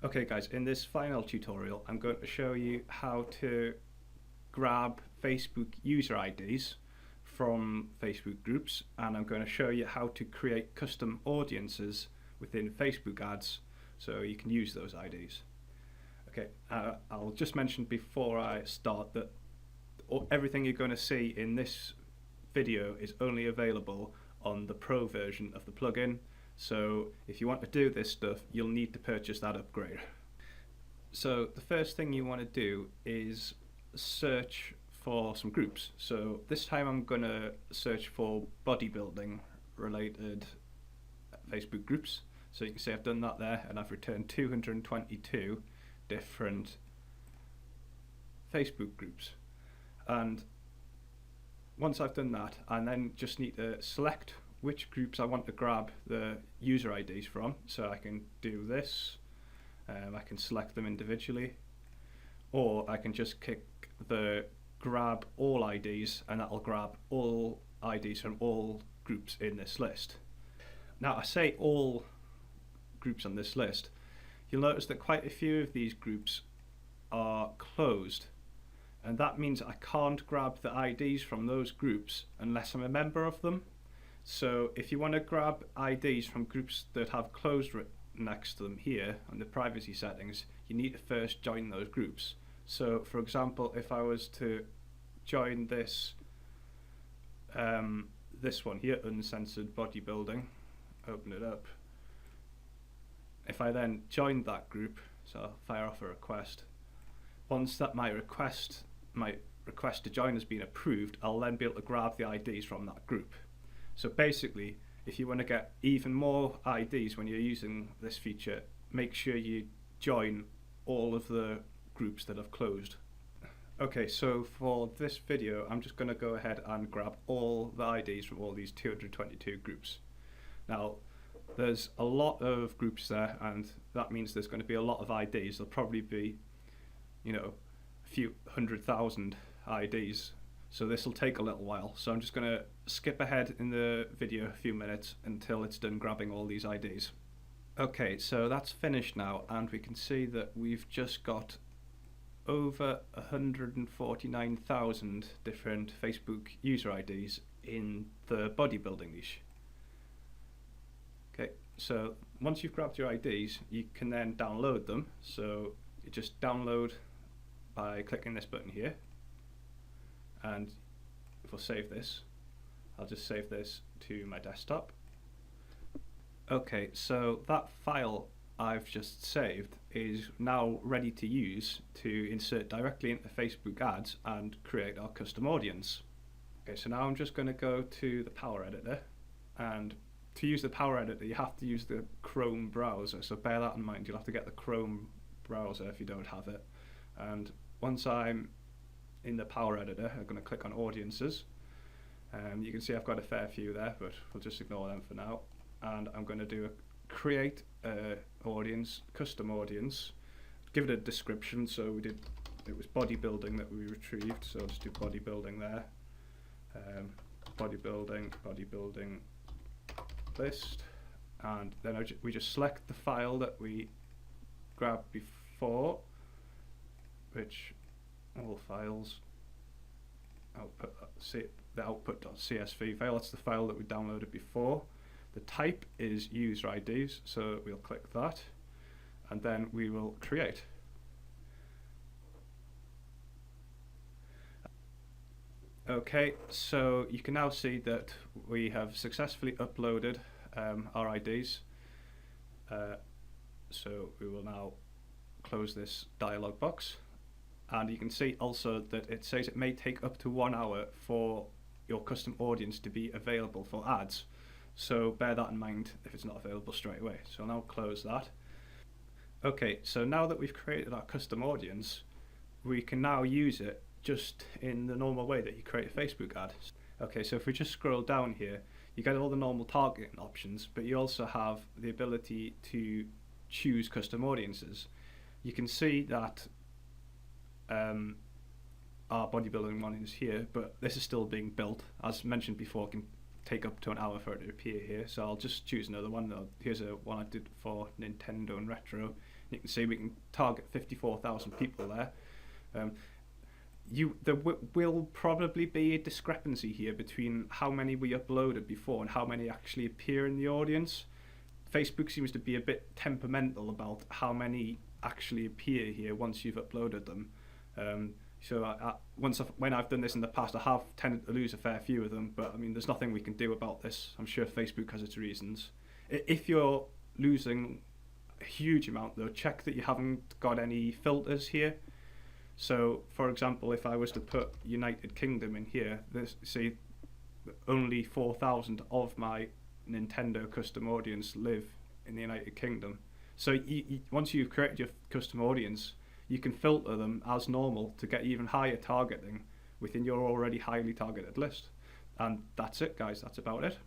Okay guys, in this final tutorial I'm going to show you how to grab Facebook user IDs from Facebook groups, and I'm going to show you how to create custom audiences within Facebook ads so you can use those IDs. Okay, I'll just mention before I start that everything you're going to see in this video is only available on the Pro version of the plugin. So if you want to do this stuff, you'll need to purchase that upgrade. So the first thing you want to do is search for some groups. So this time I'm going to search for bodybuilding related Facebook groups. So you can see I've done that there, and I've returned 222 different Facebook groups. And once I've done that, I then just need to select which groups I want to grab the user IDs from. So I can do this, I can select them individually, or I can just click the grab all IDs and that'll grab all IDs from all groups in this list. Now I say all groups on this list, you'll notice that quite a few of these groups are closed, and that means I can't grab the IDs from those groups unless I'm a member of them. So if you want to grab IDs from groups that have closed written next to them here on the privacy settings, you need to first join those groups. So for example, if I was to join this this one here, uncensored bodybuilding, open it up. If I then joined that group, so I'll fire off a request. Once that my request to join has been approved, I'll then be able to grab the IDs from that group. So basically, if you want to get even more IDs when you're using this feature, make sure you join all of the groups that have closed. Okay, so for this video, I'm just going to go ahead and grab all the IDs from all these 222 groups. Now, there's a lot of groups there, and that means there's going to be a lot of IDs. There'll probably be, a few 100,000 IDs. So this will take a little while. So I'm just going to skip ahead in the video a few minutes until it's done grabbing all these IDs. Okay, so that's finished now, and we can see that we've just got over 149,000 different Facebook user IDs in the bodybuilding niche. Okay, so once you've grabbed your IDs, you can then download them. So you just download by clicking this button here, and if we'll save this, I'll just save this to my desktop. Okay, so that file I've just saved is now ready to use to insert directly into Facebook ads and create our custom audience. Okay, so now I'm just going to go to the Power Editor, and to use the Power Editor you have to use the Chrome browser, so bear that in mind. You'll have to get the Chrome browser if you don't have it. And once I'm in the Power Editor, I'm going to click on Audiences. You can see I've got a fair few there, but we'll just ignore them for now. And I'm going to do a create audience, custom audience, give it a description. So it was bodybuilding that we retrieved, so I'll just do bodybuilding there. Bodybuilding list, and then we just select the file that we grabbed before, which all files the output.csv file, that's the file that we downloaded before. The type is user IDs, so we'll click that, and then we will create. Okay, so you can now see that we have successfully uploaded our IDs. So we will now close this dialog box, and you can see also that it says it may take up to 1 hour for your custom audience to be available for ads. So bear that in mind if it's not available straight away. So I'll now close that. Okay, so now that we've created our custom audience, we can now use it just in the normal way that you create a Facebook ad. Okay, so if we just scroll down here, you get all the normal targeting options, but you also have the ability to choose custom audiences. You can see that our bodybuilding one is here, but this is still being built. As mentioned before, it can take up to an hour for it to appear here, so I'll just choose another one. Here's one I did for Nintendo and Retro. You can see we can target 54,000 people there. There will probably be a discrepancy here between how many we uploaded before and how many actually appear in the audience. Facebook seems to be a bit temperamental about how many actually appear here once you've uploaded them. When I've done this in the past, I have tended to lose a fair few of them, but I mean, there's nothing we can do about this. I'm sure Facebook has its reasons. If you're losing a huge amount, though, check that you haven't got any filters here. So, for example, if I was to put United Kingdom in here, see, only 4,000 of my Nintendo custom audience live in the United Kingdom. So once you've created your custom audience, you can filter them as normal to get even higher targeting within your already highly targeted list. And that's it, guys. That's about it.